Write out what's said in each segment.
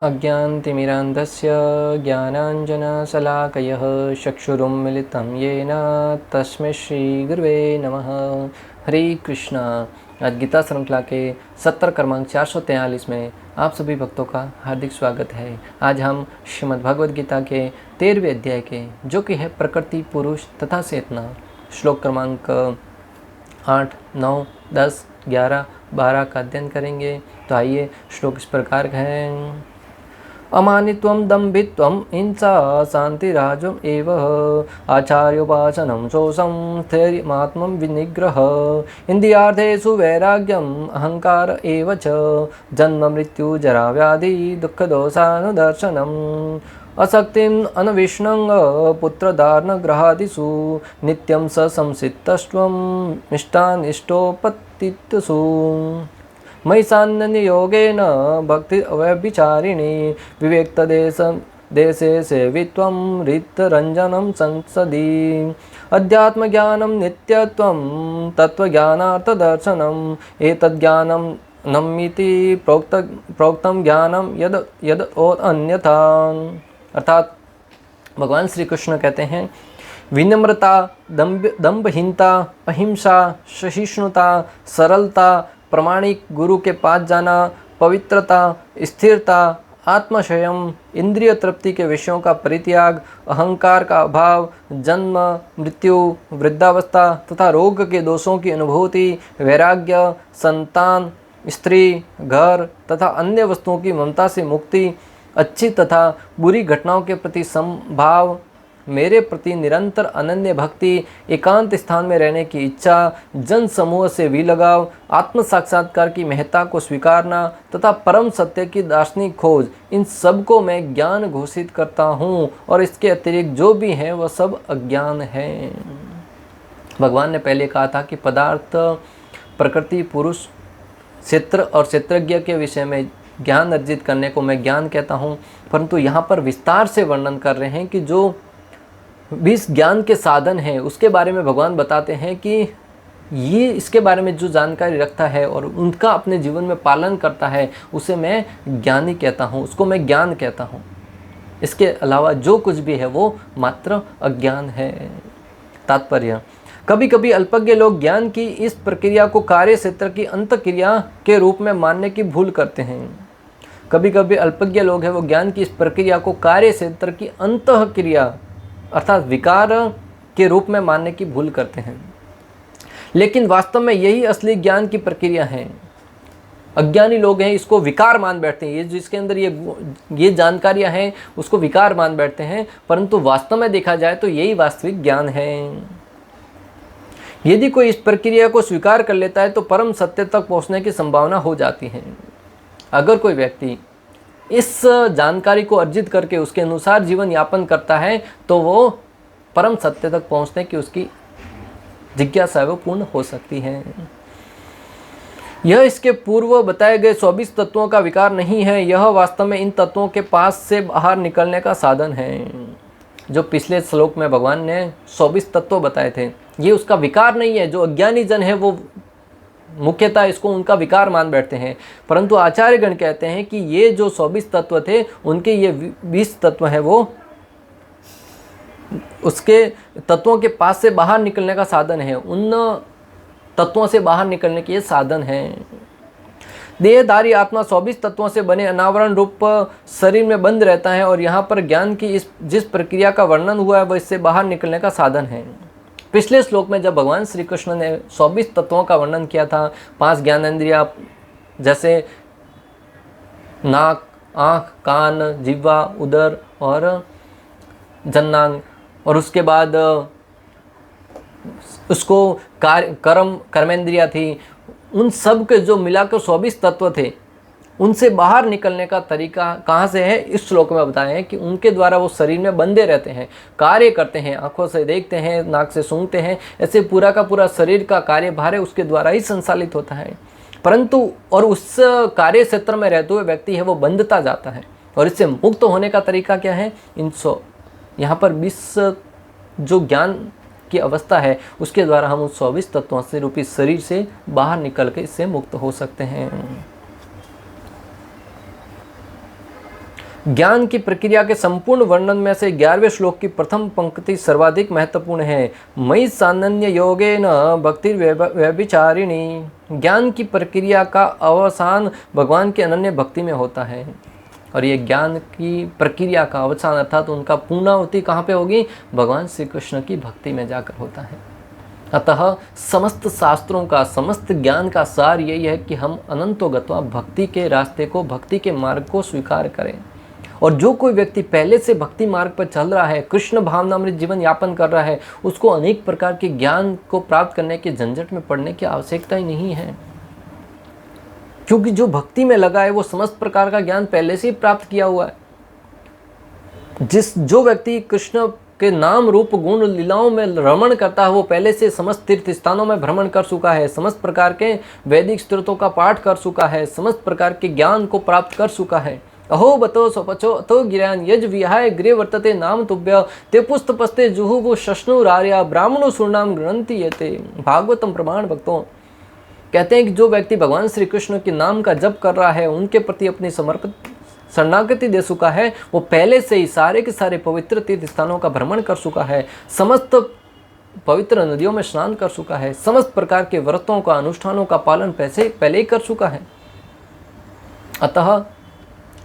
अज्ञानतिमिरान्धस्य ज्ञानाञ्जनशलाकयः चक्षुरुन्मिलितं येन तस्मै श्रीगुरुवे नमः। हरे कृष्णा। आज गीता श्रृंखला के 70 क्रमांक 443 में आप सभी भक्तों का हार्दिक स्वागत है। आज हम श्रीमद् भगवद गीता के 13वें अध्याय के जो कि है प्रकृति, पुरुष तथा चेतना, श्लोक क्रमांक 8, 9, 10, 11, 12 का अध्ययन करेंगे। तो आइए, श्लोक इस प्रकार है। अमानित्वं दम्भित्वं हिंसा शान्तिराजम् एव आचार्योपासनं शोषं स्थैर्यमात्मं विनिग्रह इन्द्रियार्थेषु वैराग्यम् अहङ्कार एव च जन्म मृत्यु जरा व्याधि दुःखदोषानुदर्शनम् असक्तिम् अनविष्णङ्ग पुत्रदानग्रहादिषु नित्यं स संसितस्त्वं निष्ठानिष्ठोपत्तिषु मयि सान्नियोगेन भक्ति अव्यभिचारिणी विवेक्तदेशे सेवित्वं रिक्तरञ्जनं संसदि अध्यात्मज्ञानं नित्यत्वं तत्त्वज्ञानार्थदर्शनम् एतज्ज्ञानं नम्मिति प्रोक्तं ज्ञानं यद अन्यथा। अर्थात भगवान श्री कृष्ण कहते हैं, विनम्रता, दंभहीनता, अहिंसा, सहिष्णुता, सरलता, प्रामाणिक गुरु के पास जाना, पवित्रता, स्थिरता, आत्मसंयम, इंद्रिय तृप्ति के विषयों का परित्याग, अहंकार का अभाव, जन्म मृत्यु, वृद्धावस्था तथा रोग के दोषों की अनुभूति, वैराग्य, संतान, स्त्री, घर तथा अन्य वस्तुओं की ममता से मुक्ति, अच्छी तथा बुरी घटनाओं के प्रति समभाव, मेरे प्रति निरंतर अनन्य भक्ति, एकांत स्थान में रहने की इच्छा, जन समूह से विलगाव, आत्म साक्षात्कार की महत्ता को स्वीकारना तथा परम सत्य की दार्शनिक खोज, इन सब को मैं ज्ञान घोषित करता हूँ और इसके अतिरिक्त जो भी है वह सब अज्ञान है। भगवान ने पहले कहा था कि पदार्थ, प्रकृति, पुरुष, क्षेत्र और क्षेत्रज्ञ के विषय में ज्ञान अर्जित करने को मैं ज्ञान कहता हूँ, परंतु यहाँ पर विस्तार से वर्णन कर रहे हैं कि जो 20 ज्ञान के साधन हैं उसके बारे में भगवान बताते हैं कि ये इसके बारे में जो जानकारी रखता है और उनका अपने जीवन में पालन करता है उसे मैं ज्ञानी कहता हूँ, उसको मैं ज्ञान कहता हूँ। इसके अलावा जो कुछ भी है वो मात्र अज्ञान है। तात्पर्य, कभी कभी अल्पज्ञ लोग ज्ञान की इस प्रक्रिया को कार्य क्षेत्र की अंतक्रिया के रूप में मानने की भूल करते हैं। कभी कभी अल्पज्ञ लोग हैं वो ज्ञान की इस प्रक्रिया को कार्य क्षेत्र की अंतःक्रिया अर्थात विकार के रूप में मानने की भूल करते हैं, लेकिन वास्तव में यही असली ज्ञान की प्रक्रिया है। अज्ञानी लोग हैं इसको विकार मान बैठते हैं, ये जिसके अंदर ये जानकारियां हैं उसको विकार मान बैठते हैं, परंतु वास्तव में देखा जाए तो यही वास्तविक ज्ञान है। यदि कोई इस प्रक्रिया को स्वीकार कर लेता है तो परम सत्य तक पहुंचने की संभावना हो जाती है। अगर कोई व्यक्ति इस जानकारी को अर्जित करके उसके अनुसार जीवन यापन करता है तो वो परम सत्य तक पहुंचने की उसकी जिज्ञासा वो पूर्ण हो सकती है। यह इसके पूर्व बताए गए 24 तत्वों का विकार नहीं है, यह वास्तव में इन तत्वों के पास से बाहर निकलने का साधन है। जो पिछले श्लोक में भगवान ने 24 तत्व बताए थे, ये उसका विकार नहीं है। जो अज्ञानी जन है वो मुख्यतः इसको उनका विकार मान बैठते हैं, परंतु आचार्यगण कहते हैं कि ये जो 24 तत्व थे उनके ये 20 तत्व हैं वो उसके तत्वों के पास से बाहर निकलने का साधन है, उन तत्वों से बाहर निकलने के ये साधन हैं। देहधारी आत्मा 24 तत्वों से बने अनावरण रूप शरीर में बंद रहता है और यहाँ पर ज्ञान की जिस प्रक्रिया का वर्णन हुआ है वह इससे बाहर निकलने का साधन है। पिछले श्लोक में जब भगवान श्री कृष्ण ने 24 तत्वों का वर्णन किया था, 5 ज्ञानेंद्रिया जैसे नाक, आँख, कान, जिह्वा, उदर और जन्नांग, और उसके बाद उसको कर्मेंद्रिया थी, उन सब के जो मिलाकर 24 तत्व थे उनसे बाहर निकलने का तरीका कहाँ से है, इस श्लोक में बताया है कि उनके द्वारा वो शरीर में बंधे रहते हैं, कार्य करते हैं, आंखों से देखते हैं, नाक से सूंघते हैं, ऐसे पूरा का पूरा शरीर का कार्यभार है उसके द्वारा ही संचालित होता है। परंतु और उस कार्य क्षेत्र में रहते हुए व्यक्ति है वो बंधता जाता है, और इससे मुक्त होने का तरीका क्या है, यहाँ पर 20 जो ज्ञान की अवस्था है उसके द्वारा हम उस 24 तत्वों से रूपी शरीर से बाहर निकल के इससे मुक्त हो सकते हैं। ज्ञान की प्रक्रिया के संपूर्ण वर्णन में से 11वें श्लोक की प्रथम पंक्ति सर्वाधिक महत्वपूर्ण है। मयि सानन्य योगेन भक्ति व्यभिचारिणी। ज्ञान की प्रक्रिया का अवसान भगवान के अनन्य भक्ति में होता है। और ये ज्ञान की प्रक्रिया का अवसान अर्थात उनका पूर्णाहुति कहाँ पे होगी? भगवान श्री कृष्ण की भक्ति में जाकर होता है। अतः समस्त शास्त्रों का, समस्त ज्ञान का सार यही है कि हम अनंतो गत्वा भक्ति के रास्ते को, भक्ति के मार्ग को स्वीकार करें। और जो कोई व्यक्ति पहले से भक्ति मार्ग पर चल रहा है, कृष्ण भावनामृत जीवन यापन कर रहा है, उसको अनेक प्रकार के ज्ञान को प्राप्त करने के झंझट में पड़ने की आवश्यकता ही नहीं है, क्योंकि जो भक्ति में लगा है वो समस्त प्रकार का ज्ञान पहले से ही प्राप्त किया हुआ है। जो व्यक्ति कृष्ण के नाम रूप गुण लीलाओं में रमण करता है, वो पहले से समस्त तीर्थ स्थानों में भ्रमण कर चुका है, समस्त प्रकार के वैदिक स्तोत्रों का पाठ कर चुका है, समस्त प्रकार के ज्ञान को प्राप्त कर चुका है। अहो बतो स्वपचो अतो गिरान यज विहाय गृह वर्तते नाम तुभ्य ते पुस्तपस्ते जुहुवु शश्नुरार्या ब्राह्मणो सुरनाम ग्रंथि यते। भागवतम प्रमाण भक्तों कहते हैं कि जो व्यक्ति भगवान श्री कृष्ण के नाम का जप कर रहा है, उनके प्रति अपनी समर्पित शरणागति दे चुका है, वो पहले से ही सारे के सारे पवित्र तीर्थ स्थानों का भ्रमण कर चुका है, समस्त पवित्र नदियों में स्नान कर चुका है, समस्त प्रकार के व्रतों का, अनुष्ठानों का पालन पहले ही कर चुका है। अतः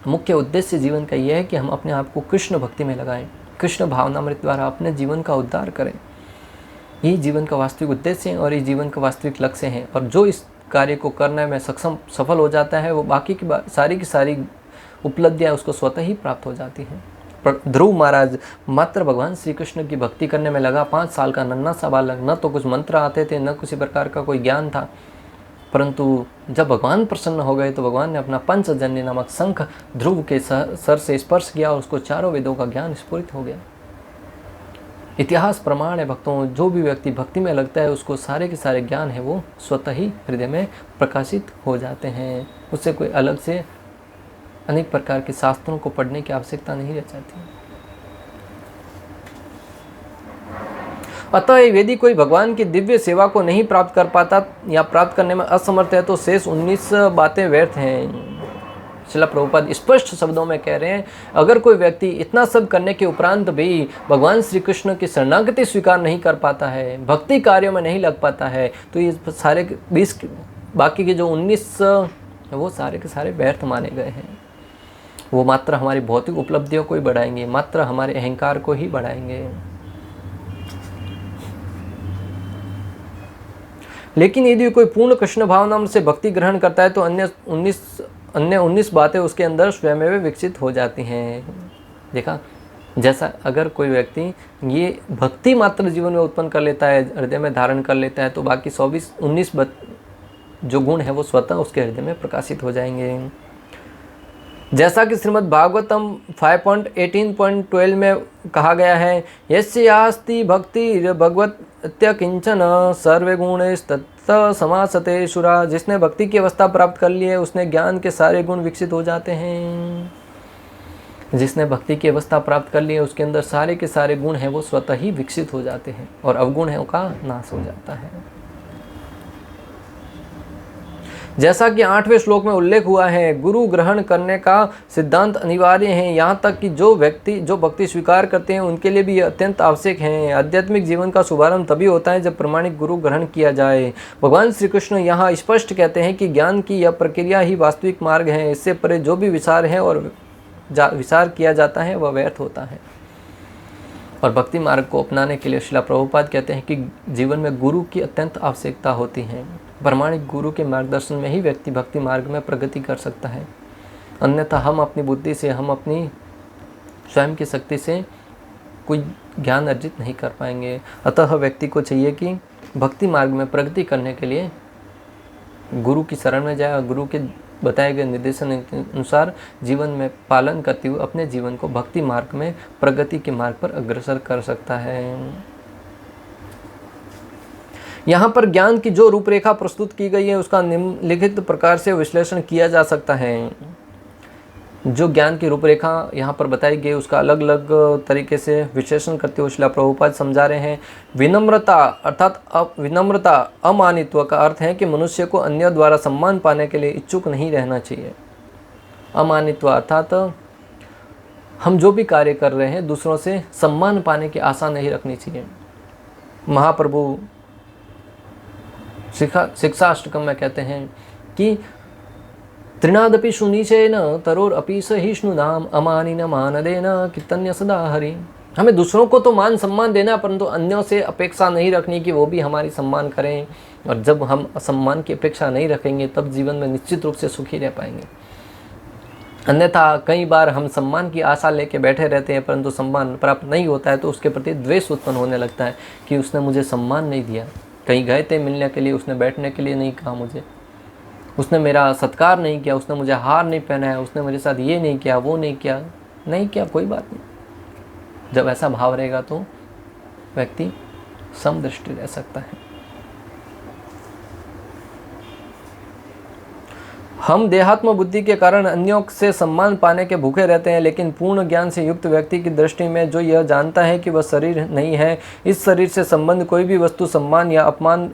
मुख्य उद्देश्य जीवन का यह है कि हम अपने आप को कृष्ण भक्ति में लगाएं, कृष्ण भावनामृत द्वारा अपने जीवन का उद्धार करें। यही जीवन का वास्तविक उद्देश्य है और ये जीवन का वास्तविक लक्ष्य है। और जो इस कार्य को करने में सफल हो जाता है, वो बाकी की सारी उपलब्धियाँ उसको स्वतः ही प्राप्त हो जाती हैं। पर ध्रुव महाराज मात्र भगवान श्री कृष्ण की भक्ति करने में लगा, 5 साल का नन्हा सा बालक, न तो कुछ मंत्र आते थे, न किसी प्रकार का कोई ज्ञान था, परंतु जब भगवान प्रसन्न हो गए तो भगवान ने अपना पंचजन्य नामक शंख ध्रुव के सर से स्पर्श किया और उसको चारों वेदों का ज्ञान स्फुरित हो गया। इतिहास प्रमाण है भक्तों, जो भी व्यक्ति भक्ति में लगता है उसको सारे के सारे ज्ञान है वो स्वतः ही हृदय में प्रकाशित हो जाते हैं। उससे कोई अलग से अनेक प्रकार के शास्त्रों को पढ़ने की आवश्यकता नहीं रह जाती। अतः यदि कोई भगवान की दिव्य सेवा को नहीं प्राप्त कर पाता या प्राप्त करने में असमर्थ है तो शेष 19 बातें व्यर्थ हैं। श्रील प्रभुपाद स्पष्ट शब्दों में कह रहे हैं, अगर कोई व्यक्ति इतना सब करने के उपरांत भी भगवान श्री कृष्ण की शरणागति स्वीकार नहीं कर पाता है, भक्ति कार्यों में नहीं लग पाता है, तो ये सारे 20 बाकी के जो 19 वो सारे के सारे व्यर्थ माने गए हैं। वो मात्र हमारी भौतिक उपलब्धियों को ही बढ़ाएंगे, मात्र हमारे अहंकार को ही बढ़ाएंगे। लेकिन यदि कोई पूर्ण कृष्ण भावना से भक्ति ग्रहण करता है तो अन्य 19 बातें उसके अंदर स्वयं विकसित हो जाती हैं। देखा, जैसा अगर कोई व्यक्ति ये भक्ति मात्र जीवन में उत्पन्न कर लेता है, हृदय में धारण कर लेता है, तो बाकी 19 जो गुण है वो स्वतः उसके हृदय में प्रकाशित हो जाएंगे। जैसा कि श्रीमद् भागवतम 5.18.12 में कहा गया है, यस्यास्ति भक्ति भगवत्य किंचन सर्वे गुणस्तत्त समासते शुरा। जिसने भक्ति की अवस्था प्राप्त कर ली है उसने ज्ञान के सारे गुण विकसित हो जाते हैं। जिसने भक्ति की अवस्था प्राप्त कर ली है उसके अंदर सारे के सारे गुण हैं वो स्वतः ही विकसित हो जाते हैं और अवगुण है का नाश हो जाता है। जैसा कि 8वें श्लोक में उल्लेख हुआ है, गुरु ग्रहण करने का सिद्धांत अनिवार्य है, यहाँ तक कि जो व्यक्ति जो भक्ति स्वीकार करते हैं उनके लिए भी अत्यंत आवश्यक है। आध्यात्मिक जीवन का शुभारंभ तभी होता है जब प्रमाणिक गुरु ग्रहण किया जाए। भगवान श्री कृष्ण यहाँ स्पष्ट कहते हैं कि ज्ञान की यह प्रक्रिया ही वास्तविक मार्ग है। इससे परे जो भी विचार है और विचार किया जाता है वह व्यर्थ होता है। और भक्ति मार्ग को अपनाने के लिए श्रील प्रभुपाद कहते हैं कि जीवन में गुरु की अत्यंत आवश्यकता होती है। प्रमाणिक गुरु के मार्गदर्शन में ही व्यक्ति भक्ति मार्ग में प्रगति कर सकता है, अन्यथा हम अपनी बुद्धि से, हम अपनी स्वयं की शक्ति से कोई ज्ञान अर्जित नहीं कर पाएंगे। अतः व्यक्ति को चाहिए कि भक्ति मार्ग में प्रगति करने के लिए गुरु की शरण में जाए और गुरु के बताए गए निर्देशन के अनुसार जीवन में पालन करते हुए अपने जीवन को भक्ति मार्ग में प्रगति के मार्ग पर अग्रसर कर सकता है। यहाँ पर ज्ञान की जो रूपरेखा प्रस्तुत की गई है उसका निम्नलिखित प्रकार से विश्लेषण किया जा सकता है। जो ज्ञान की रूपरेखा यहाँ पर बताई गई उसका अलग अलग तरीके से विश्लेषण करते हुए श्रील प्रभुपाद समझा रहे हैं। विनम्रता अर्थात विनम्रता अमानित्व का अर्थ है कि मनुष्य को अन्य द्वारा सम्मान पाने के लिए इच्छुक नहीं रहना चाहिए। अमानित्व अर्थात हम जो भी कार्य कर रहे हैं दूसरों से सम्मान पाने की आशा नहीं रखनी चाहिए। महाप्रभु शिक्षाष्टकम में कहते हैं कि त्रिनादपि सुनीचेन तरोर अपि सहिष्णु नाम अमानी न मानदेन कीर्तन्य सदा हरि। हमें दूसरों को तो मान सम्मान देना, परंतु अन्यों से अपेक्षा नहीं रखनी कि वो भी हमारी सम्मान करें। और जब हम सम्मान की अपेक्षा नहीं रखेंगे तब जीवन में निश्चित रूप से सुखी रह पाएंगे। अन्यथा कई बार हम सम्मान की आशा लेके बैठे रहते हैं, परंतु सम्मान प्राप्त नहीं होता है तो उसके प्रति द्वेष उत्पन्न होने लगता है कि उसने मुझे सम्मान नहीं दिया। कहीं गए थे मिलने के लिए, उसने बैठने के लिए नहीं कहा मुझे, उसने मेरा सत्कार नहीं किया, उसने मुझे हार नहीं पहनाया, उसने मेरे साथ ये नहीं किया, वो नहीं किया, कोई बात नहीं। जब ऐसा भाव रहेगा तो व्यक्ति समदृष्टि रह सकता है। हम देहात्म बुद्धि के कारण अन्यों से सम्मान पाने के भूखे रहते हैं, लेकिन पूर्ण ज्ञान से युक्त व्यक्ति की दृष्टि में जो यह जानता है कि वह शरीर नहीं है, इस शरीर से संबंध कोई भी वस्तु सम्मान या अपमान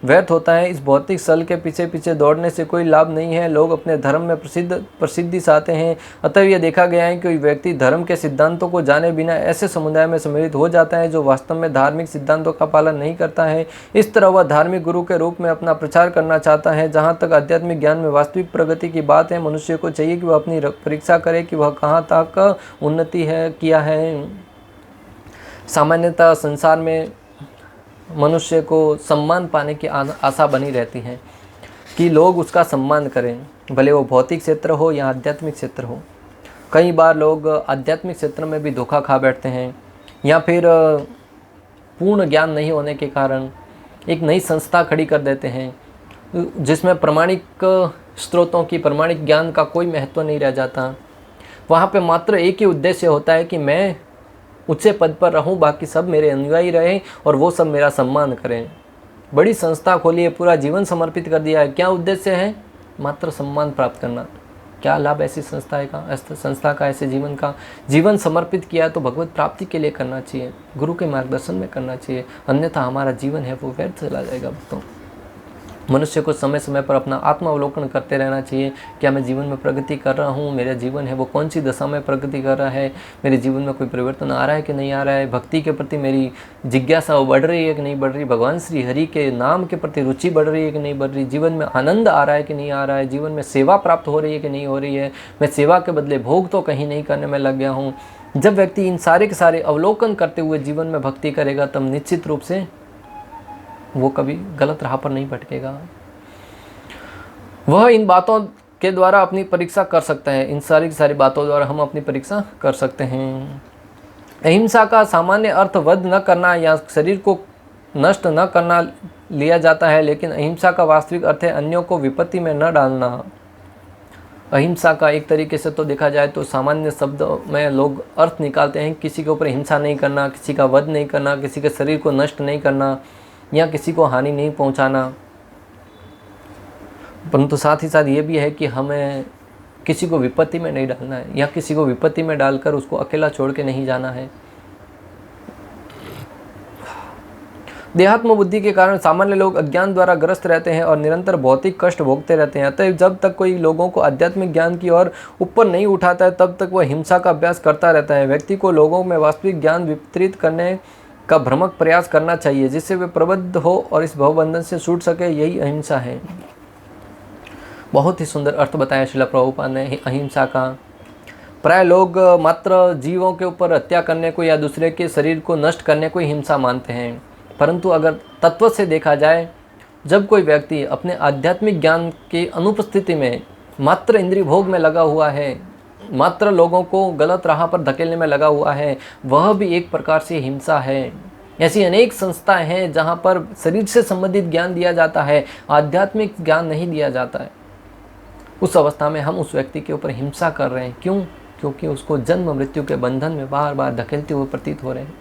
व्यर्थ होता है। इस भौतिक सल के पीछे पीछे दौड़ने से कोई लाभ नहीं है। लोग अपने धर्म में प्रसिद्धि चाहते हैं, अतः यह देखा गया है कि कोई व्यक्ति धर्म के सिद्धांतों को जाने बिना ऐसे समुदाय में सम्मिलित हो जाता है जो वास्तव में धार्मिक सिद्धांतों का पालन नहीं करता है। इस तरह वह धार्मिक गुरु के रूप में अपना प्रचार करना चाहता है। जहाँ तक आध्यात्मिक ज्ञान में वास्तविक प्रगति की बात है, मनुष्य को चाहिए कि वह अपनी परीक्षा करे कि वह कहाँ तक उन्नति किया है। सामान्यतः संसार में मनुष्य को सम्मान पाने की आशा बनी रहती है कि लोग उसका सम्मान करें, भले वो भौतिक क्षेत्र हो या आध्यात्मिक क्षेत्र हो। कई बार लोग आध्यात्मिक क्षेत्र में भी धोखा खा बैठते हैं, या फिर पूर्ण ज्ञान नहीं होने के कारण एक नई संस्था खड़ी कर देते हैं जिसमें प्रमाणिक स्रोतों की, प्रमाणिक ज्ञान का कोई महत्व नहीं रह जाता। वहाँ पे मात्र एक ही उद्देश्य होता है कि मैं ऊंचे पद पर रहूं, बाकी सब मेरे अनुयायी रहें और वो सब मेरा सम्मान करें। बड़ी संस्था खोली है, पूरा जीवन समर्पित कर दिया है, क्या उद्देश्य है? मात्र सम्मान प्राप्त करना। क्या लाभ ऐसी संस्था का ऐसे जीवन का? जीवन समर्पित किया तो भगवत प्राप्ति के लिए करना चाहिए, गुरु के मार्गदर्शन में करना चाहिए, अन्यथा हमारा जीवन है वो व्यर्थ चला जाएगा। भक्तों, मनुष्य को समय समय पर अपना आत्मावलोकन करते रहना चाहिए। क्या मैं जीवन में प्रगति कर रहा हूँ? मेरा जीवन है वो कौन सी दशा में प्रगति कर रहा है? मेरे जीवन में कोई परिवर्तन आ रहा है कि नहीं आ रहा है? भक्ति के प्रति मेरी जिज्ञासा वो बढ़ रही है कि नहीं बढ़ रही? भगवान श्री हरि के नाम के प्रति रुचि बढ़ रही है कि नहीं बढ़ रही? जीवन में आनंद आ रहा है कि नहीं आ रहा है? जीवन में सेवा प्राप्त हो रही है कि नहीं हो रही है? मैं सेवा के बदले भोग तो कहीं नहीं करने में लग गया हूँ। जब व्यक्ति इन सारे के सारे अवलोकन करते हुए जीवन में भक्ति करेगा, तब निश्चित रूप से वो कभी गलत राह पर नहीं भटकेगा। वह इन बातों के द्वारा अपनी परीक्षा कर सकता है। इन सारी की सारी बातों द्वारा हम अपनी परीक्षा कर सकते हैं। अहिंसा का सामान्य अर्थ वध न करना या शरीर को नष्ट न करना लिया जाता है, लेकिन अहिंसा का वास्तविक अर्थ है अन्यों को विपत्ति में न डालना। अहिंसा का एक तरीके से तो देखा जाए तो सामान्य शब्द में लोग अर्थ निकालते हैं, किसी के ऊपर हिंसा नहीं करना, किसी का वध नहीं करना, किसी के शरीर को नष्ट नहीं करना या किसी को हानि नहीं पहुंचाना। परंतु साथ ही साथ ये भी है कि हमें किसी को विपत्ति में नहीं डालना है, या किसी को विपत्ति में डालकर उसको अकेला छोड़ के नहीं जाना है। देहात्म बुद्धि के कारण सामान्य लोग अज्ञान द्वारा ग्रस्त रहते हैं और निरंतर भौतिक कष्ट भोगते रहते हैं। अतः जब तक कोई लोगों को आध्यात्मिक ज्ञान की ओर ऊपर नहीं उठाता है, तब तक वह हिंसा का अभ्यास करता रहता है। व्यक्ति को लोगों में वास्तविक ज्ञान वितरित करने का भ्रमक प्रयास करना चाहिए, जिससे वे प्रबुद्ध हो और इस भवबंधन से छूट सके। यही अहिंसा है। बहुत ही सुंदर अर्थ बताया श्रील प्रभुपाद ने अहिंसा का। प्राय लोग मात्र जीवों के ऊपर हत्या करने को या दूसरे के शरीर को नष्ट करने को ही हिंसा मानते हैं, परंतु अगर तत्व से देखा जाए, जब कोई व्यक्ति अपने आध्यात्मिक ज्ञान की अनुपस्थिति में मात्र इंद्रिय भोग में लगा हुआ है, मात्र लोगों को गलत राह पर धकेलने में लगा हुआ है, वह भी एक प्रकार से हिंसा है। ऐसी अनेक संस्थाएं हैं जहां पर शरीर से संबंधित ज्ञान दिया जाता है, आध्यात्मिक ज्ञान नहीं दिया जाता है। उस अवस्था में हम उस व्यक्ति के ऊपर हिंसा कर रहे हैं। क्यों? क्योंकि उसको जन्म मृत्यु के बंधन में बार बार धकेलते हुए प्रतीत हो रहे हैं।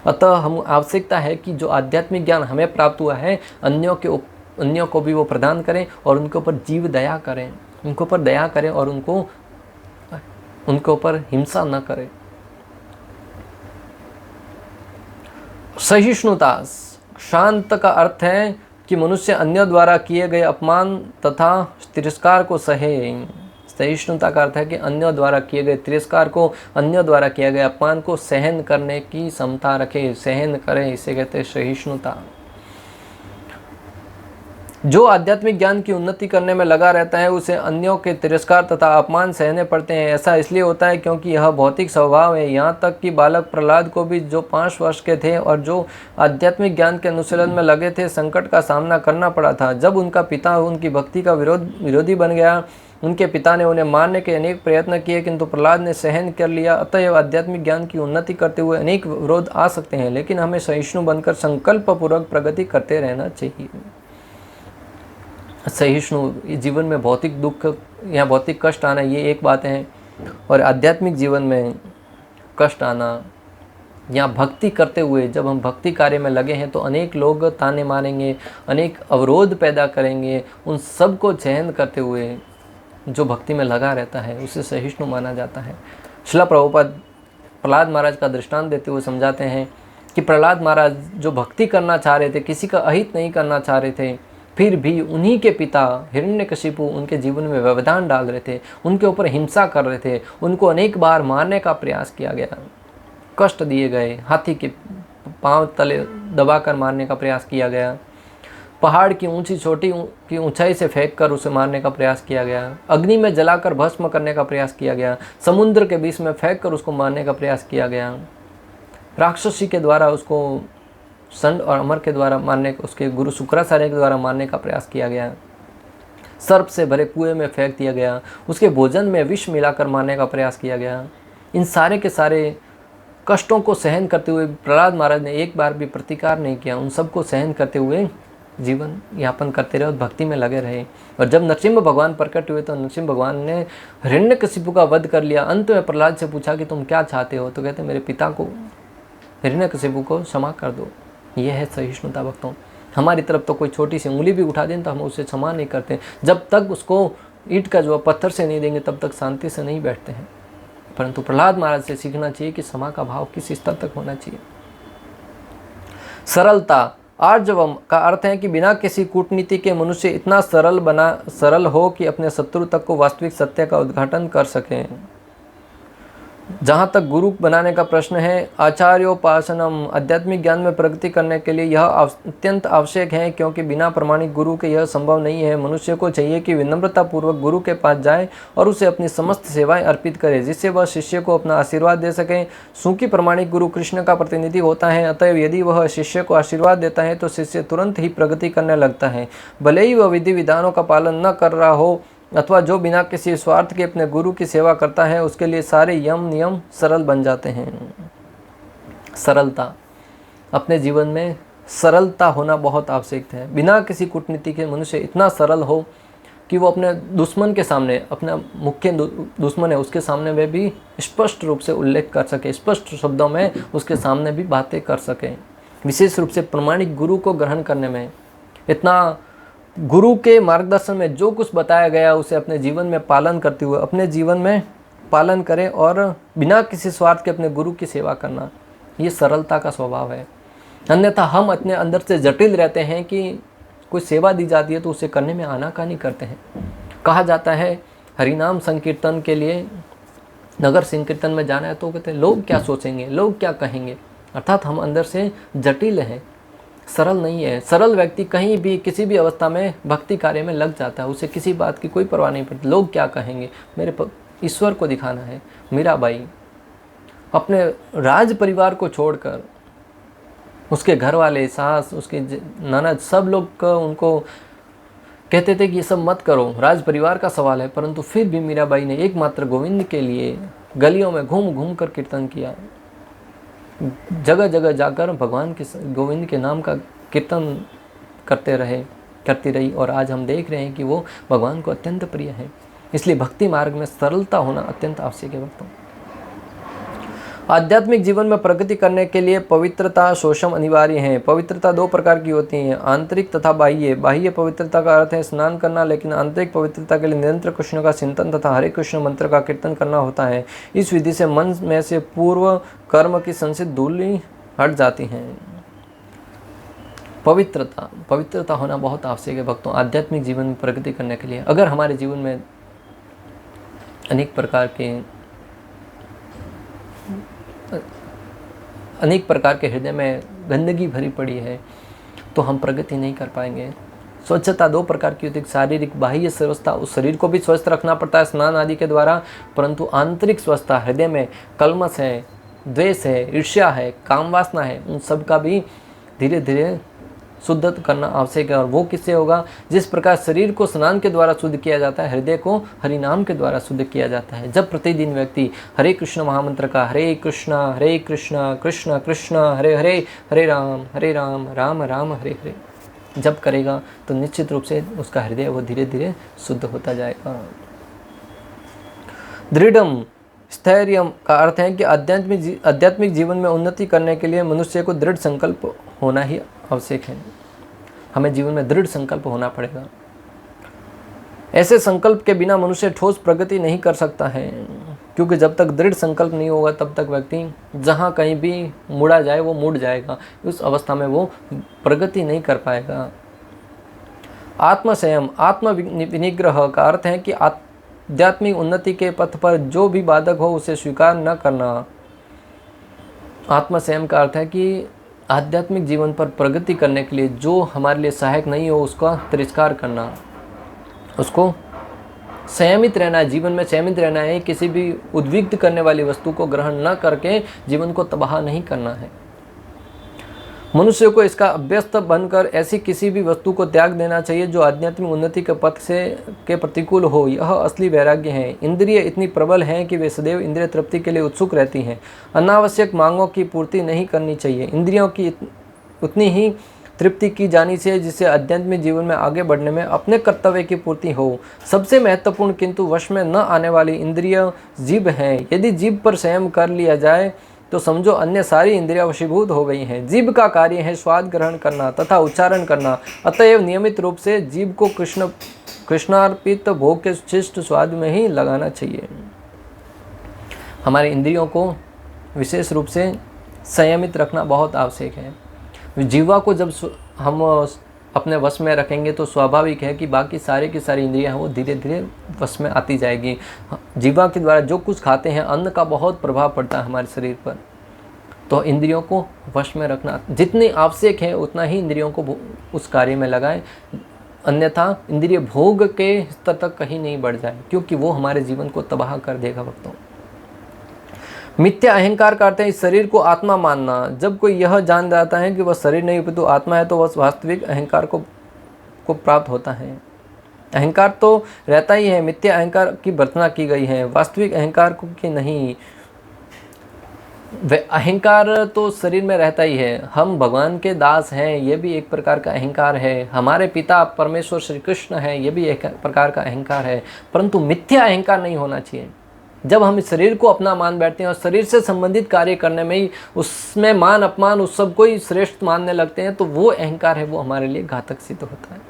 अतः हम आवश्यकता है कि जो आध्यात्मिक ज्ञान हमें प्राप्त हुआ है, अन्यों को भी वो प्रदान करें और उनके ऊपर जीव दया करें, उनके ऊपर दया करें और उनके ऊपर हिंसा न करें। सहिष्णुता, शांत का अर्थ है कि मनुष्य अन्य द्वारा किए गए अपमान तथा तिरस्कार को सहे। सहिष्णुता का अर्थ है कि अन्यों द्वारा किए गए तिरस्कार को, अन्यों द्वारा किया गया अपमान को सहन करने की क्षमता रखे, सहन करें, इसे कहते हैं सहिष्णुता। जो आध्यात्मिक ज्ञान की उन्नति करने में लगा रहता है उसे अन्यों के तिरस्कार तथा अपमान सहने पड़ते हैं। ऐसा इसलिए होता है क्योंकि यह भौतिक स्वभाव है। यहाँ तक कि बालक प्रहलाद को भी, जो 5 वर्ष के थे और जो आध्यात्मिक ज्ञान के अनुशीलन में लगे थे, संकट का सामना करना पड़ा था। जब उनका पिता उनकी भक्ति का विरोधी बन गया, उनके पिता ने उन्हें मारने के अनेक प्रयत्न किए, किंतु प्रहलाद ने सहन कर लिया। अतएव आध्यात्मिक ज्ञान की उन्नति करते हुए अनेक विरोध आ सकते हैं, लेकिन हमें सहिष्णु बनकर संकल्प पूर्वक प्रगति करते रहना चाहिए। सहिष्णु जीवन में भौतिक दुख या भौतिक कष्ट आना ये एक बात है, और आध्यात्मिक जीवन में कष्ट आना या भक्ति करते हुए जब हम भक्ति कार्य में लगे हैं तो अनेक लोग ताने मारेंगे, अनेक अवरोध पैदा करेंगे। उन सब को सहन करते हुए जो भक्ति में लगा रहता है उसे सहिष्णु माना जाता है। श्रील प्रभुपाद प्रहलाद महाराज का दृष्टांत देते हुए समझाते हैं कि प्रहलाद महाराज जो भक्ति करना चाह रहे थे, किसी का अहित नहीं करना चाह रहे थे, फिर भी उन्हीं के पिता हिरण्यकशिपु उनके जीवन में व्यवधान डाल रहे थे, उनके ऊपर हिंसा कर रहे थे, उनको अनेक बार मारने का प्रयास किया गया, कष्ट दिए गए, हाथी के पांव तले दबाकर मारने का प्रयास किया गया, पहाड़ की ऊंची चोटी की ऊंचाई से फेंककर उसे मारने का प्रयास किया गया, अग्नि में जलाकर भस्म करने का प्रयास किया गया, समुद्र के बीच में फेंककर उसको मारने का प्रयास किया गया, राक्षसी के द्वारा उसको संड और अमर के द्वारा मारने, उसके गुरु शुक्राचार्य के द्वारा मारने का प्रयास किया गया, सर्प से भरे कुएं में फेंक दिया गया, उसके भोजन में विष मिलाकर मारने का प्रयास किया गया। इन सारे के सारे कष्टों को सहन करते हुए प्रहलाद महाराज ने एक बार भी प्रतिकार नहीं किया। उन सबको सहन करते हुए जीवन यापन करते रहे और भक्ति में लगे रहे। और जब नरसिंह भगवान प्रकट हुए तो नरसिंह भगवान ने हिरण्यकशिपु का वध कर लिया। अंत में प्रहलाद से पूछा कि तुम क्या चाहते हो, तो कहते मेरे पिता को, हिरण्यकशिपु को क्षमा कर दो। यह है सहिष्णुता भक्तों। हमारी तरफ तो कोई छोटी सी उंगली भी उठा दें तो हम उसे क्षमा नहीं करते। जब तक उसको ईंट का जवाब पत्थर से नहीं देंगे तब तक शांति से नहीं बैठते हैं। परंतु प्रहलाद महाराज से सीखना चाहिए कि क्षमा का भाव किस स्तर तक होना चाहिए। सरलता, आर्जवम का अर्थ है कि बिना किसी कूटनीति के मनुष्य इतना सरल हो कि अपने शत्रु तक को वास्तविक सत्य का उद्घाटन कर सके। जहाँ तक गुरु बनाने का प्रश्न है, आचार्योपासनम, आध्यात्मिक ज्ञान में प्रगति करने के लिए यह अत्यंत आवश्यक है, क्योंकि बिना प्रमाणिक गुरु के यह संभव नहीं है। मनुष्य को चाहिए कि विनम्रता पूर्वक गुरु के पास जाए और उसे अपनी समस्त सेवाएं अर्पित करे, जिससे वह शिष्य को अपना आशीर्वाद दे सके। सूखी प्रमाणिक गुरु कृष्ण का प्रतिनिधि होता है, अतएव यदि वह शिष्य को आशीर्वाद देता है तो शिष्य तुरंत ही प्रगति करने लगता है, भले ही वह विधि विधानों का पालन न कर रहा हो। अथवा जो बिना किसी स्वार्थ के अपने गुरु की सेवा करता है उसके लिए सारे यम नियम सरल बन जाते हैं। सरलता, अपने जीवन में सरलता होना बहुत आवश्यक है। बिना किसी कूटनीति के मनुष्य इतना सरल हो कि वो अपने दुश्मन के सामने, अपना मुख्य दुश्मन है उसके सामने में भी स्पष्ट रूप से उल्लेख कर सके, स्पष्ट शब्दों में उसके सामने भी बातें कर सके। विशेष रूप से प्रमाणिक गुरु को ग्रहण करने में इतना, गुरु के मार्गदर्शन में जो कुछ बताया गया उसे अपने जीवन में पालन करते हुए अपने जीवन में पालन करें और बिना किसी स्वार्थ के अपने गुरु की सेवा करना, ये सरलता का स्वभाव है। अन्यथा हम अपने अंदर से जटिल रहते हैं कि कोई सेवा दी जाती है तो उसे करने में आनाकानी करते हैं। कहा जाता है हरिनाम संकीर्तन के लिए नगर संकीर्तन में जाना है तो कहते हैं लोग क्या सोचेंगे, लोग क्या कहेंगे। अर्थात हम अंदर से जटिल हैं, सरल नहीं है। सरल व्यक्ति कहीं भी किसी भी अवस्था में भक्ति कार्य में लग जाता है, उसे किसी बात की कोई परवाह नहीं पड़ती। लोग क्या कहेंगे, मेरे ईश्वर को दिखाना है। मीराबाई अपने राज परिवार को छोड़कर, उसके घर वाले, सास, उसके ननद, सब लोग उनको कहते थे कि ये सब मत करो, राज परिवार का सवाल है, परंतु फिर भी मीराबाई ने एकमात्र गोविंद के लिए गलियों में घूम घूम कर कीर्तन किया। जगह जगह जाकर भगवान के, गोविंद के नाम का कीर्तन करती रही और आज हम देख रहे हैं कि वो भगवान को अत्यंत प्रिय है। इसलिए भक्ति मार्ग में सरलता होना अत्यंत आवश्यक है भक्तों। आध्यात्मिक जीवन में प्रगति करने के लिए पवित्रता, शोषम अनिवार्य है। पवित्रता 2 प्रकार की होती है, आंतरिक तथा बाह्य। बाह्य पवित्रता का अर्थ है स्नान करना, लेकिन आंतरिक पवित्रता के लिए निरंतर कृष्ण का चिंतन तथा हरे कृष्ण मंत्र का कीर्तन करना होता है। इस विधि से मन में से पूर्व कर्म की संचित धूलि हट जाती है। पवित्रता होना बहुत आवश्यक है भक्तों आध्यात्मिक जीवन में प्रगति करने के लिए। अगर हमारे जीवन में अनेक प्रकार के हृदय में गंदगी भरी पड़ी है तो हम प्रगति नहीं कर पाएंगे। स्वच्छता दो प्रकार की होती है, शारीरिक बाह्य स्वस्थता, उस शरीर को भी स्वस्थ रखना पड़ता है स्नान आदि के द्वारा, परंतु आंतरिक स्वस्थता, हृदय में कलमश है, द्वेष है, ईर्ष्या है, काम वासना है, उन सब का भी धीरे धीरे शुद्ध करना आवश्यक है। और वो किससे होगा? जिस प्रकार शरीर को स्नान के द्वारा शुद्ध किया जाता है, हृदय को हरि नाम के द्वारा शुद्ध किया जाता है। जब प्रतिदिन व्यक्ति हरे कृष्ण महामंत्र का हरे कृष्ण कृष्ण कृष्ण हरे हरे, हरे राम राम राम हरे हरे जब करेगा तो निश्चित रूप से उसका हृदय वो धीरे धीरे शुद्ध होता जाएगा। दृढ़म स्थैर्यम का अर्थ है कि आध्यात्मिक जीवन में उन्नति करने के लिए मनुष्य को दृढ़ संकल्प होना ही आवश्यक है। हमें जीवन में दृढ़ संकल्प होना पड़ेगा। ऐसे संकल्प के बिना मनुष्य ठोस प्रगति नहीं कर सकता है, क्योंकि जब तक दृढ़ संकल्प नहीं होगा तब तक व्यक्ति जहाँ कहीं भी मुड़ा जाए वो मुड़ जाएगा। उस अवस्था में वो प्रगति नहीं कर पाएगा। आत्मसंयम, आत्म विनिग्रह का अर्थ है कि आध्यात्मिक उन्नति के पथ पर जो भी बाधक हो उसे स्वीकार न करना। आत्मसंयम का अर्थ है कि आध्यात्मिक जीवन पर प्रगति करने के लिए जो हमारे लिए सहायक नहीं हो उसका तिरस्कार करना, उसको संयमित रहना है, जीवन में संयमित रहना है। किसी भी उद्विग्न करने वाली वस्तु को ग्रहण न करके जीवन को तबाह नहीं करना है। मनुष्य को इसका अभ्यस्त बनकर ऐसी किसी भी वस्तु को त्याग देना चाहिए जो आध्यात्मिक उन्नति के पथ के प्रतिकूल हो। यह असली वैराग्य है। इंद्रिय इतनी प्रबल हैं कि वे सदैव इंद्रिय तृप्ति के लिए उत्सुक रहती हैं। अनावश्यक मांगों की पूर्ति नहीं करनी चाहिए। इंद्रियों की उतनी ही तृप्ति की जानी चाहिए जिससे आध्यात्मिक जीवन में आगे बढ़ने में अपने कर्तव्य की पूर्ति हो। सबसे महत्वपूर्ण किंतु वश में न आने वाली इंद्रिय जीभ है। यदि जीभ पर संयम कर लिया जाए तो समझो अन्य सारी इंद्रियां वशीभूत हो गई हैं। जीभ का कार्य है स्वाद ग्रहण करना तथा उच्चारण करना, अतएव नियमित रूप से जीभ को कृष्णार्पित भोग के शिष्ट स्वाद में ही लगाना चाहिए। हमारे इंद्रियों को विशेष रूप से संयमित रखना बहुत आवश्यक है। जीवा को जब हम अपने वश में रखेंगे तो स्वाभाविक है कि बाकी सारे की सारी इंद्रियां हैं वो धीरे धीरे वश में आती जाएगी। जीवा के द्वारा जो कुछ खाते हैं अन्न का बहुत प्रभाव पड़ता है हमारे शरीर पर, तो इंद्रियों को वश में रखना जितनी आवश्यक है उतना ही इंद्रियों को उस कार्य में लगाएं, अन्यथा इंद्रिय भोग के स्तर तक कहीं नहीं बढ़ जाए, क्योंकि वो हमारे जीवन को तबाह कर देगा। भक्तों, मिथ्या अहंकार करते हैं इस शरीर को आत्मा मानना। जब कोई यह जान जाता है कि वह शरीर नहीं अपितु आत्मा है तो वह वास्तविक अहंकार को प्राप्त होता है। अहंकार तो रहता ही है, मिथ्या अहंकार की वर्तना की गई है, वास्तविक अहंकार की नहीं। वह अहंकार तो शरीर में रहता ही है। हम भगवान के दास हैं, यह भी एक प्रकार का अहंकार है। हमारे पिता परमेश्वर श्री कृष्ण है, यह भी एक प्रकार का अहंकार है, परंतु मिथ्या अहंकार नहीं होना चाहिए। जब हम इस शरीर को अपना मान बैठते हैं और शरीर से संबंधित कार्य करने में ही उसमें मान अपमान उस सब को ही श्रेष्ठ मानने लगते हैं तो वो अहंकार है, वो हमारे लिए घातक सिद्ध होता है।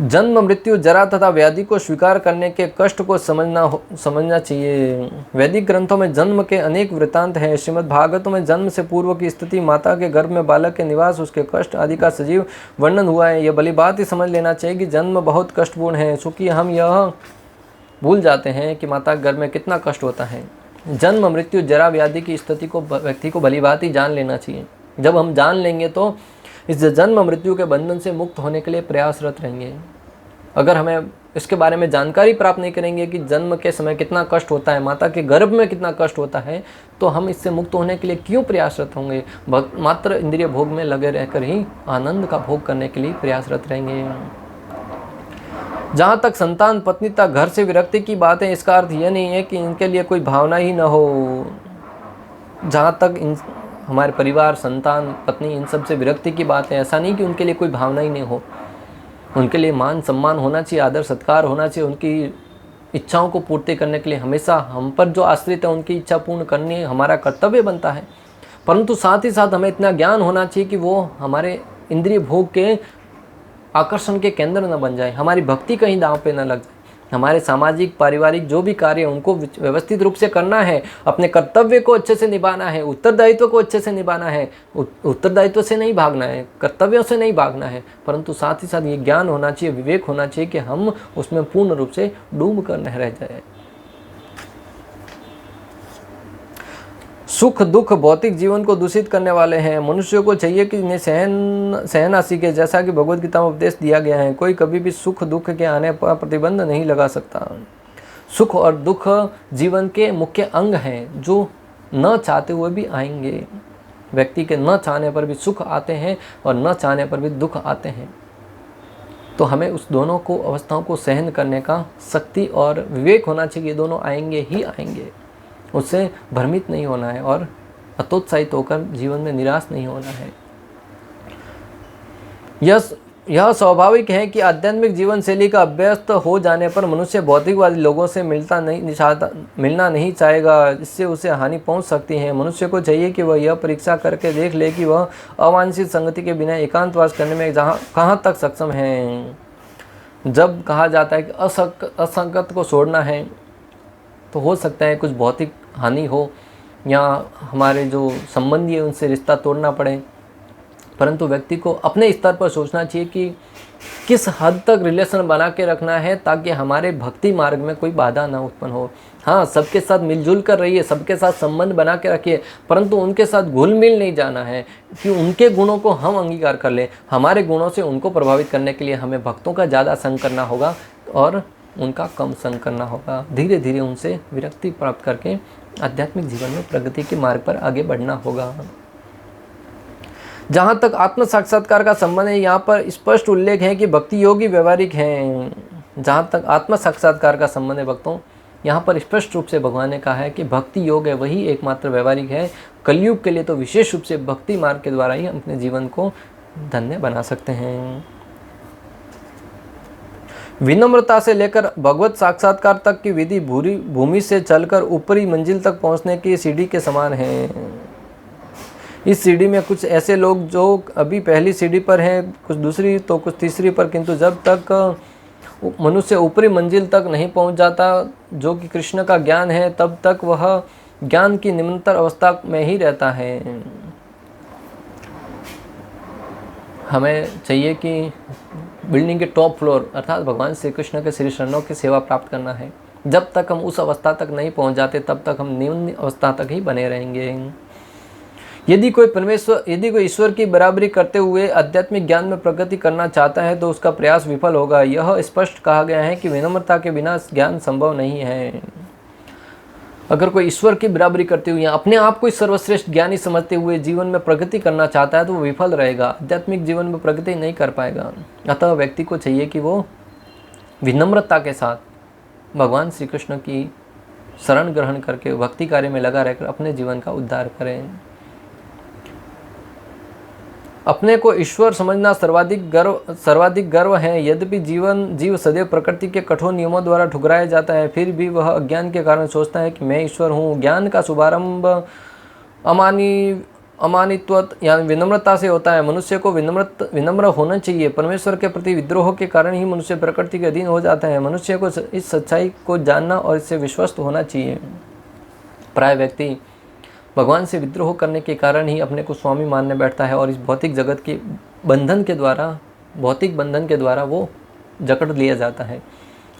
जन्म मृत्यु जरा तथा व्याधि को स्वीकार करने के कष्ट को समझना चाहिए। वैदिक ग्रंथों में जन्म के अनेक वृत्तांत हैं। श्रीमद् भागवत में जन्म से पूर्व की स्थिति, माता के गर्भ में बालक के निवास, उसके कष्ट आदि का सजीव वर्णन हुआ है। यह भली बात ही समझ लेना चाहिए कि जन्म बहुत कष्टपूर्ण है, चूँकि हम यह भूल जाते हैं कि माता के गर्भ में कितना कष्ट होता है। जन्म मृत्यु जरा व्याधि की स्थिति को व्यक्ति को भली बात ही जान लेना चाहिए। जब हम जान लेंगे तो इस जन्म मृत्यु के बंधन से मुक्त होने के लिए प्रयासरत रहेंगे। अगर हमें इसके बारे में जानकारी प्राप्त नहीं करेंगे कि जन्म के समय कितना कष्ट होता है, माता के गर्भ में कितना कष्ट होता है, तो हम इससे मुक्त होने के लिए क्यों प्रयासरत होंगे। मात्र इंद्रिय भोग में लगे रहकर ही आनंद का भोग करने के लिए प्रयासरत रहेंगे। जहाँ तक संतान पत्नी तक घर से विरक्ति की बात है, इसका अर्थ यह नहीं है कि इनके लिए कोई भावना ही न हो। जहाँ तक हमारे परिवार, संतान, पत्नी, इन सब से विरक्ति की बात है, ऐसा नहीं कि उनके लिए कोई भावना ही नहीं हो। उनके लिए मान सम्मान होना चाहिए, आदर सत्कार होना चाहिए। उनकी इच्छाओं को पूर्ति करने के लिए हमेशा हम पर जो आश्रित है उनकी इच्छा पूर्ण करनी हमारा कर्तव्य बनता है। परंतु साथ ही साथ हमें इतना ज्ञान होना चाहिए कि वो हमारे इंद्रिय भोग के आकर्षण के केंद्र न बन जाए, हमारी भक्ति कहीं दांव पे न लग जाए। हमारे सामाजिक पारिवारिक जो भी कार्य उनको व्यवस्थित रूप से करना है, अपने कर्तव्य को अच्छे से निभाना है, उत्तरदायित्व को अच्छे से निभाना है। उत्तरदायित्व से नहीं भागना है, कर्तव्यों से नहीं भागना है, परंतु साथ ही साथ ये ज्ञान होना चाहिए, विवेक होना चाहिए कि हम उसमें पूर्ण रूप से डूब कर न रह जाए। सुख दुख भौतिक जीवन को दूषित करने वाले हैं। मनुष्य को चाहिए कि इन्हें सहना सीखे, जैसा कि भगवद गीता में उपदेश दिया गया है। कोई कभी भी सुख दुख के आने पर प्रतिबंध नहीं लगा सकता। सुख और दुख जीवन के मुख्य अंग हैं जो न चाहते हुए भी आएंगे। व्यक्ति के न चाहने पर भी सुख आते हैं और न चाहने पर भी दुख आते हैं। तो हमें उस दोनों को अवस्थाओं को सहन करने का शक्ति और विवेक होना चाहिए। ये दोनों आएंगे ही आएंगे, उससे भ्रमित नहीं होना है और हतोत्साहित होकर जीवन में निराश नहीं होना है। यह स्वाभाविक है कि आध्यात्मिक जीवन शैली का अभ्यस्त हो जाने पर मनुष्य भौतिकवादी लोगों से मिलना नहीं चाहेगा। इससे उसे हानि पहुंच सकती है। मनुष्य को चाहिए कि वह यह परीक्षा करके देख ले कि वह अवांछित संगति के बिना एकांतवास करने में कहाँ तक सक्षम है। जब कहा जाता है कि असंगत को छोड़ना है, तो हो सकता है कुछ भौतिक हानि हो या हमारे जो संबंधी है उनसे रिश्ता तोड़ना पड़े, परंतु व्यक्ति को अपने स्तर पर सोचना चाहिए कि किस हद तक रिलेशन बना के रखना है ताकि हमारे भक्ति मार्ग में कोई बाधा ना उत्पन्न हो। हाँ, सबके साथ मिलजुल कर रहिए, सबके साथ संबंध बना के रखिए, परंतु उनके साथ घुल मिल नहीं जाना है कि उनके गुणों को हम अंगीकार कर लें। हमारे गुणों से उनको प्रभावित करने के लिए हमें भक्तों का ज़्यादा संग करना होगा और उनका कम संग करना होगा। धीरे धीरे उनसे विरक्ति प्राप्त करके आध्यात्मिक जीवन में प्रगति के मार्ग पर आगे बढ़ना होगा। जहाँ तक आत्म साक्षात्कार का संबंध है, यहाँ पर स्पष्ट उल्लेख है कि भक्ति योगी व्यवहारिक हैं। जहाँ तक आत्म साक्षात्कार का संबंध है भक्तों, यहाँ पर स्पष्ट रूप से भगवान ने कहा है कि भक्ति योग है वही एकमात्र व्यवहारिक है। कलयुग के लिए तो विशेष रूप से भक्ति मार्ग के द्वारा ही हम अपने जीवन को धन्य बना सकते हैं। विनम्रता से लेकर भगवत साक्षात्कार तक की विधि भूमि से चलकर ऊपरी मंजिल तक पहुंचने की सीढ़ी के समान है। इस सीढ़ी में कुछ ऐसे लोग जो अभी पहली सीढ़ी पर हैं, कुछ दूसरी तो कुछ तीसरी पर, किंतु जब तक मनुष्य ऊपरी मंजिल तक नहीं पहुंच जाता जो कि कृष्ण का ज्ञान है, तब तक वह ज्ञान की निम्नतर अवस्था में ही रहता है। हमें चाहिए कि बिल्डिंग के टॉप फ्लोर अर्थात भगवान श्री कृष्ण के श्री चरणों की सेवा प्राप्त करना है। जब तक हम उस अवस्था तक नहीं पहुंच जाते तब तक हम निम्न अवस्था तक ही बने रहेंगे। यदि कोई ईश्वर की बराबरी करते हुए आध्यात्मिक ज्ञान में प्रगति करना चाहता है तो उसका प्रयास विफल होगा। यह स्पष्ट कहा गया है कि विनम्रता के बिना ज्ञान संभव नहीं है। अगर कोई ईश्वर की बराबरी करते हुए अपने आप को सर्वश्रेष्ठ ज्ञानी समझते हुए जीवन में प्रगति करना चाहता है तो वो विफल रहेगा, आध्यात्मिक जीवन में प्रगति नहीं कर पाएगा। अतः व्यक्ति को चाहिए कि वो विनम्रता के साथ भगवान श्री कृष्ण की शरण ग्रहण करके भक्ति कार्य में लगा रहकर अपने जीवन का उद्धार करें। अपने को ईश्वर समझना सर्वाधिक गर्व है। यद्यपि जीव सदैव प्रकृति के कठोर नियमों द्वारा ठुकराया जाता है, फिर भी वह अज्ञान के कारण सोचता है कि मैं ईश्वर हूँ। ज्ञान का शुभारंभ अमानित्व यानी विनम्रता से होता है। मनुष्य को विनम्र होना चाहिए। परमेश्वर के प्रति विद्रोह के कारण ही मनुष्य प्रकृति के अधीन हो जाता है। मनुष्य को इस सच्चाई को जानना और इससे विश्वस्त होना चाहिए। प्राय व्यक्ति भगवान से विद्रोह करने के कारण ही अपने को स्वामी मानने बैठता है और इस भौतिक जगत के भौतिक बंधन के द्वारा वो जकड़ लिया जाता है।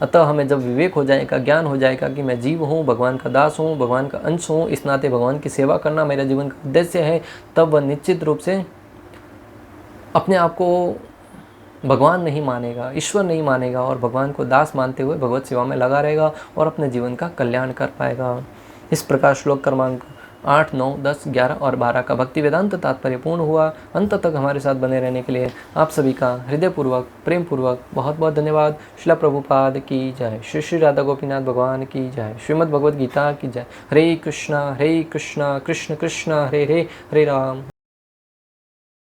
अतः हमें जब विवेक हो जाएगा, ज्ञान हो जाएगा कि मैं जीव हूँ, भगवान का दास हूँ, भगवान का अंश हूँ, इस नाते भगवान की सेवा करना मेरा जीवन का उद्देश्य है, तब वह निश्चित रूप से अपने आप को भगवान नहीं मानेगा, ईश्वर नहीं मानेगा और भगवान को दास मानते हुए भगवत सेवा में लगा रहेगा और अपने जीवन का कल्याण कर पाएगा। इस प्रकार श्लोक क्रमांक 8, 9, 10, 11 और 12 का भक्ति वेदांत तात्पर्य पूर्ण हुआ। अंत तक हमारे साथ बने रहने के लिए आप सभी का हृदयपूर्वक प्रेमपूर्वक बहुत बहुत धन्यवाद। श्रील प्रभुपाद की जय। श्री श्री राधा गोपीनाथ भगवान की जय। श्रीमद् भगवद गीता की जय। हरे कृष्णा कृष्ण कृष्ण हरे हरे, हरे राम